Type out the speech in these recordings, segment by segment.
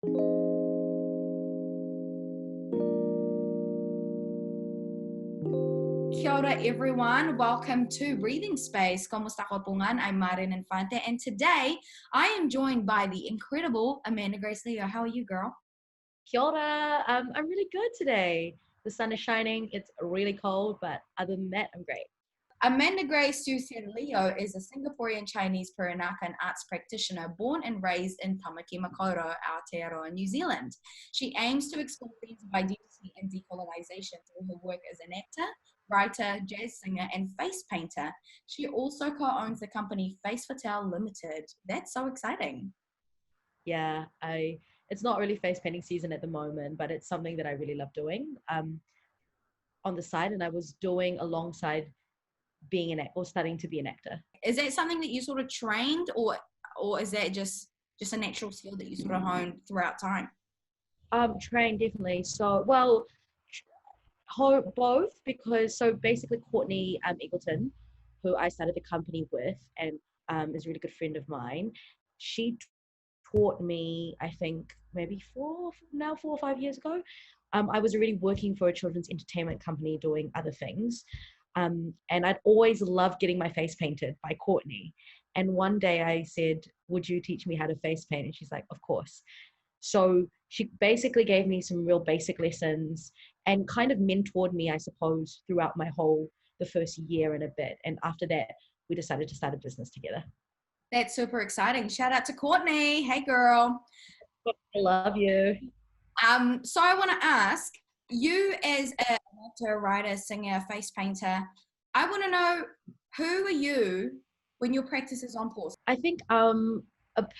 Kia ora everyone, welcome to Breathing Space. ¿Cómo está Hopungan? I'm Marianne Infante, and today I am joined by the incredible Amanda Grace Leo. How are you, girl? Kia ora. I'm really good today. The sun is shining. It's really cold, but other than that, I'm great. Amanda Grace Leo is a Singaporean Chinese Peranakan arts practitioner born and raised in Tamaki Makaurau, Aotearoa, New Zealand. She aims to explore themes of identity and decolonization through her work as an actor, writer, jazz singer, and face painter. She also co-owns the company Face Fatale Limited. That's so exciting. Yeah, it's not really face painting season at the moment, but it's something that I really love doing on the side, and I was doing alongside being an actor or studying to be an actor. Is that something that you sort of trained, or is that just a natural skill that you sort of honed throughout time? Trained definitely. So, well, both, because so basically Courtney Eagleton, who I started the company with and is a really good friend of mine, she taught me, I think maybe 4 or 5 years ago. I was already working for a children's entertainment company doing other things. And I'd always loved getting my face painted by Courtney. And one day I said, would you teach me how to face paint? And she's like, of course. So she basically gave me some real basic lessons and kind of mentored me, I suppose, throughout the first year and a bit. And after that, we decided to start a business together. That's super exciting. Shout out to Courtney. Hey, girl. I love you. So I want to ask you, as an actor, writer, singer, face painter, I want to know, who are you when your practice is on pause? I think a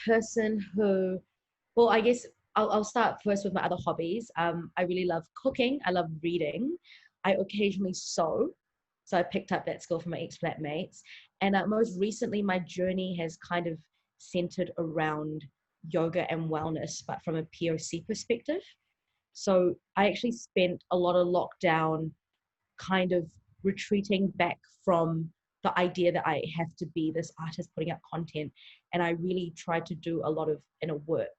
person who, well, I guess I'll start first with my other hobbies. I really love cooking. I love reading. I occasionally sew. So I picked up that skill from my ex-flatmates. And most recently, my journey has kind of centered around yoga and wellness, but from a POC perspective. So I actually spent a lot of lockdown kind of retreating back from the idea that I have to be this artist putting out content. And I really tried to do a lot of inner work.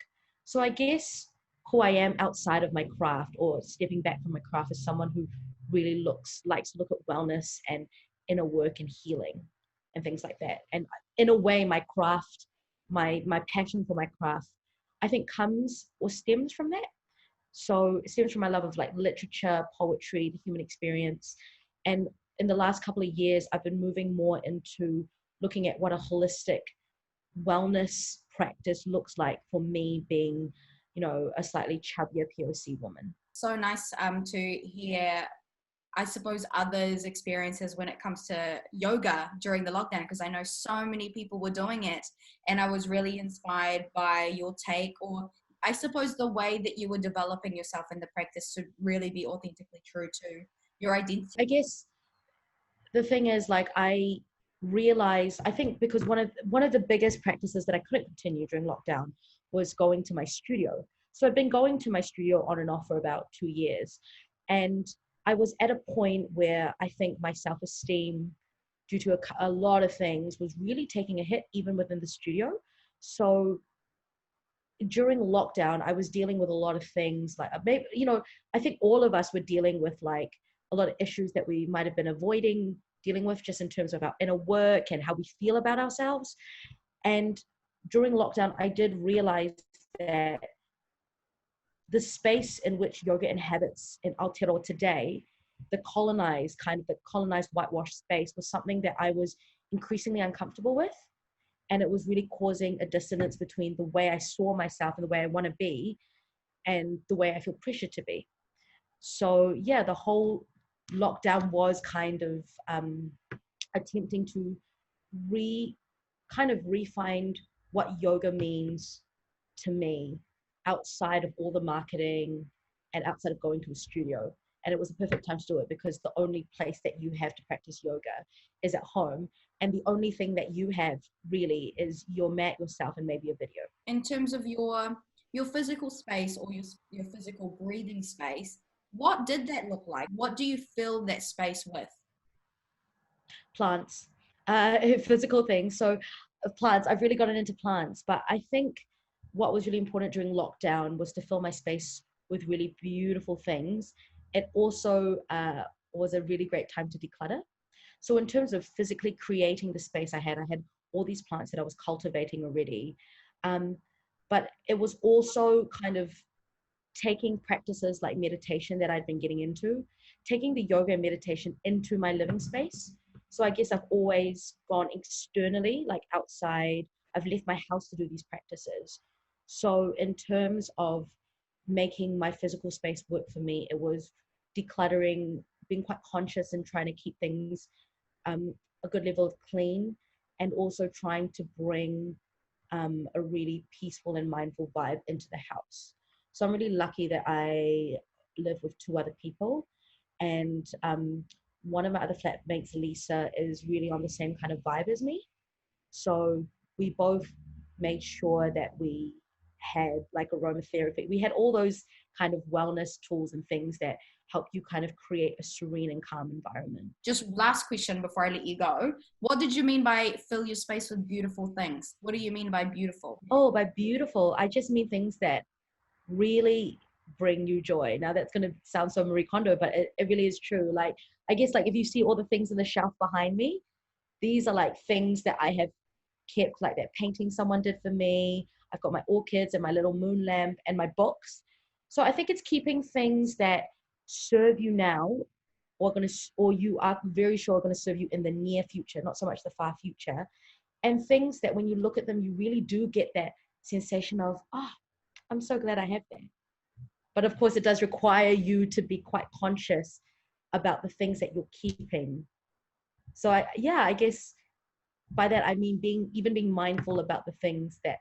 So I guess who I am outside of my craft, or stepping back from my craft, is someone who really likes to look at wellness and inner work and healing and things like that. And in a way, my craft, my passion for my craft, I think comes or stems from that. So it stems from my love of like literature, poetry, the human experience. And in the last couple of years, I've been moving more into looking at what a holistic wellness practice looks like for me, being, a slightly chubbier POC woman. So nice to hear, I suppose, others' experiences when it comes to yoga during the lockdown, because I know so many people were doing it, and I was really inspired by your take, or I suppose the way that you were developing yourself in the practice to really be authentically true to your identity. I guess the thing is, like, I realized, I think because one of the biggest practices that I couldn't continue during lockdown was going to my studio. So I've been going to my studio on and off for about 2 years. And I was at a point where I think my self-esteem, due to a lot of things, was really taking a hit even within the studio. So during lockdown, I was dealing with a lot of things, like maybe, I think all of us were dealing with like a lot of issues that we might have been avoiding dealing with, just in terms of our inner work and how we feel about ourselves. And during lockdown, I did realize that the space in which yoga inhabits in Aotearoa today, the colonized whitewashed space, was something that I was increasingly uncomfortable with. And it was really causing a dissonance between the way I saw myself and the way I want to be and the way I feel pressured to be. So yeah, the whole lockdown was kind of attempting to refine what yoga means to me outside of all the marketing and outside of going to a studio. And it was a perfect time to do it, because the only place that you have to practice yoga is at home. And the only thing that you have really is your mat, yourself, and maybe a video. In terms of your physical space, or your physical breathing space, what did that look like? What do you fill that space with? Plants, physical things. So plants, I've really gotten into plants, but I think what was really important during lockdown was to fill my space with really beautiful things. It also was a really great time to declutter. So in terms of physically creating the space I had all these plants that I was cultivating already. But it was also kind of taking practices like meditation that I'd been getting into, taking the yoga and meditation into my living space. So I guess I've always gone externally, like outside. I've left my house to do these practices. So in terms of making my physical space work for me, it was decluttering, being quite conscious and trying to keep things a good level of clean, and also trying to bring a really peaceful and mindful vibe into the house. So I'm really lucky that I live with two other people, and one of my other flatmates, Alyssa, is really on the same kind of vibe as me. So we both made sure that we had like aromatherapy. We had all those kind of wellness tools and things that help you kind of create a serene and calm environment. Just last question before I let you go. What did you mean by fill your space with beautiful things? What do you mean by beautiful? Oh, by beautiful, I just mean things that really bring you joy. Now that's going to sound so Marie-Kondo, but it really is true. Like, I guess like if you see all the things in the shelf behind me, these are like things that I have kept, like that painting someone did for me. I've got my orchids and my little moon lamp and my books. So I think it's keeping things that serve you now, or you are very sure are going to serve you in the near future, not so much the far future. And things that when you look at them, you really do get that sensation of, oh, I'm so glad I have that. But of course, it does require you to be quite conscious about the things that you're keeping. So I guess by that I mean being mindful about the things that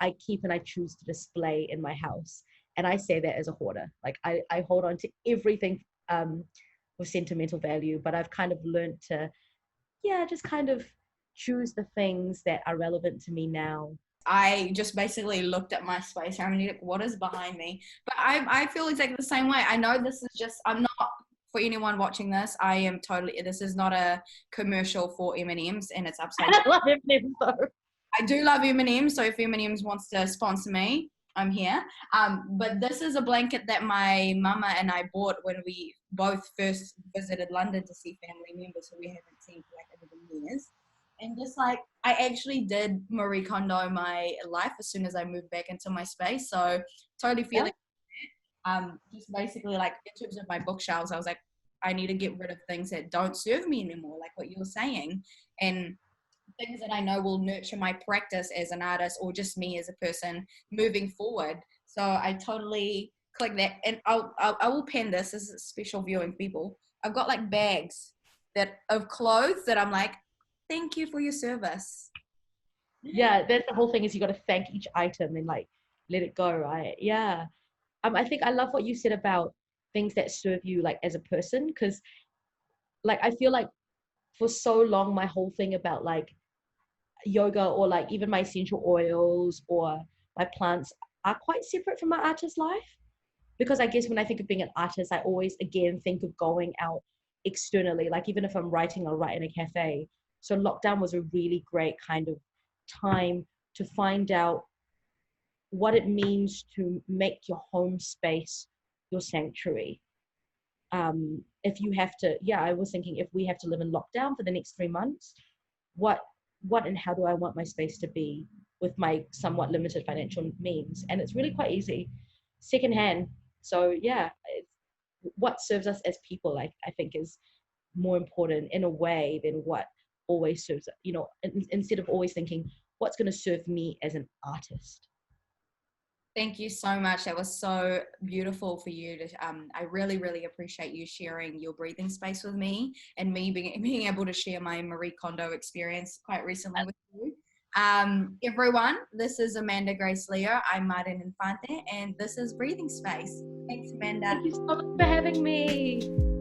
I keep and I choose to display in my house. And I say that as a hoarder. Like I hold on to everything with sentimental value, but I've kind of learned to, just kind of choose the things that are relevant to me now. I just basically looked at my space. I'm like, what is behind me? But I feel exactly the same way. I know this is just, I'm not, for anyone watching this, I am totally, this is not a commercial for M&Ms, and it's absolutely. I love M&Ms though. I do love M&Ms, so if M&Ms wants to sponsor me, I'm here. But this is a blanket that my mama and I bought when we both first visited London to see family members who we haven't seen for like 11 years. And just like, I actually did Marie Kondo my life as soon as I moved back into my space. So totally feeling just basically like in terms of my bookshelves, I was like, I need to get rid of things that don't serve me anymore, like what you were saying. And things that I know will nurture my practice as an artist or just me as a person moving forward. So I totally click that, and I will pen this. This is a special viewing, people. I've got like bags that of clothes that I'm like, thank you for your service. Yeah, that's the whole thing, is you got to thank each item and like let it go, right? Yeah. I think I love what you said about things that serve you like as a person, because like I feel like for so long my whole thing about like yoga or like even my essential oils or my plants are quite separate from my artist life, because I guess when I think of being an artist, I always again think of going out externally. Like even if I'm writing, I'll write in a cafe. So lockdown was a really great kind of time to find out what it means to make your home space your sanctuary. If you have to, I was thinking, if we have to live in lockdown for the next 3 months, what and how do I want my space to be with my somewhat limited financial means? And it's really quite easy, secondhand. So what serves us as people, I think, is more important in a way than what always serves, instead of always thinking what's going to serve me as an artist. Thank you so much. That was so beautiful for you to, I really, really appreciate you sharing your breathing space with me, and me being able to share my Marie Kondo experience quite recently with you. Everyone, this is Amanda Grace Leo. I'm Marianne Infante, and this is Breathing Space. Thanks, Amanda. Thank you so much for having me.